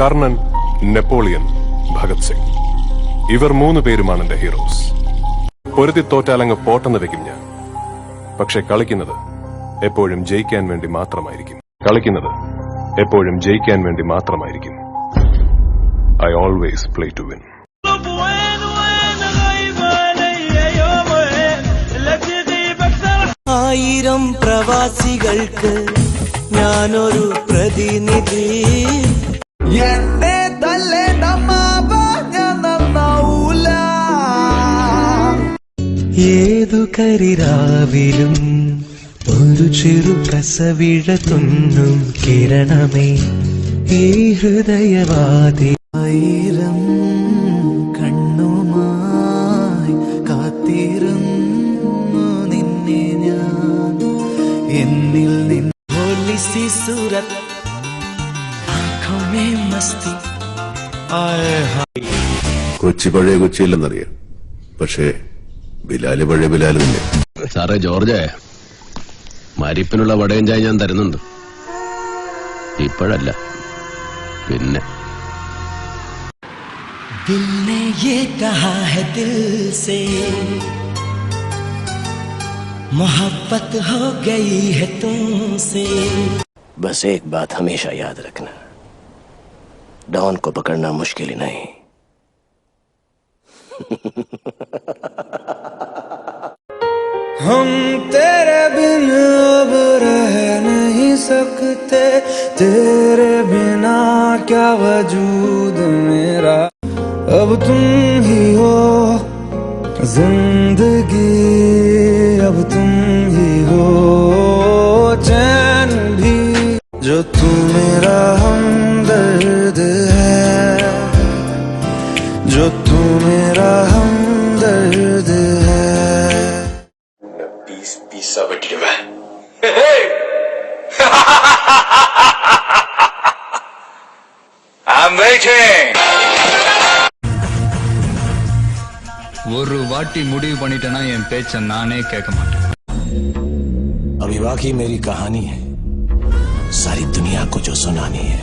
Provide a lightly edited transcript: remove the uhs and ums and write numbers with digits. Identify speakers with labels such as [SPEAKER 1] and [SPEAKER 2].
[SPEAKER 1] Karnan, Napoleon, Bhagat Singh, ഇവർ 3 പേരുമാണ് എന്റെ heroes. പൊരുതി തോറ്റാലങ്ങ് പോട്ടെന്ന് വെക്കും ഞാൻ. പക്ഷെ കളിക്കുന്നത് എപ്പോഴും ജയിക്കാൻ വേണ്ടി മാത്രമായിരിക്കും. I always play to win.
[SPEAKER 2] ആയിരം പ്രവാസികൾക്ക് ഞാനൊരു പ്രതിനിധി. എന്നെ നന്നാവൂല. ഏതു കരിരാവിലും ഒരു ചെറു കസവിഴ തുന്നും കിരണമേ ഈ ഹൃദയവാദി. ആയിരം കണ്ണുമായി കാത്തിരുന്നു നിന്നെ ഞാൻ. എന്നിൽ നിന്ന് ഹോലിസി സൂരത് ആँखों में मस्ती.
[SPEAKER 3] കൊച്ചി പഴയ കൊച്ചിയില്ലെന്നറിയാം, പക്ഷേ ബിലാല് പഴയ ബിലാല് തന്നെ.
[SPEAKER 4] സാറേ ജോർജ്, മരിപ്പിനുള്ള വടയും ചായ ഞാൻ തരുന്നുണ്ട്. ഇപ്പോഴല്ല, പിന്നെ.
[SPEAKER 2] दिल ने ये कहा है दिल से मोहब्बत हो गई है तुमसे.
[SPEAKER 5] बस एक बात हमेशा याद रखना, डॉन को पकड़ना मुश्किल ही नहीं.
[SPEAKER 2] हम तेरे बिन अब रह नहीं सकते, तेरे बिना क्या वजूद मेरा. अब तुम ही हो जिंदगी, अब तुम ही हो चैन भी. जो तू मेरा हमदर्द है, जो तू मेरा हमदर्द है.
[SPEAKER 6] Pisa bitirme. I'm waiting.
[SPEAKER 7] ஒரு வாட்டி முடிவு பண்ணிட்டேன்னா என் பேச்ச நானே கேட்க மாட்டேன்.
[SPEAKER 5] अभी बाकी मेरी कहानी है, सारी दुनिया को जो सुनानी है.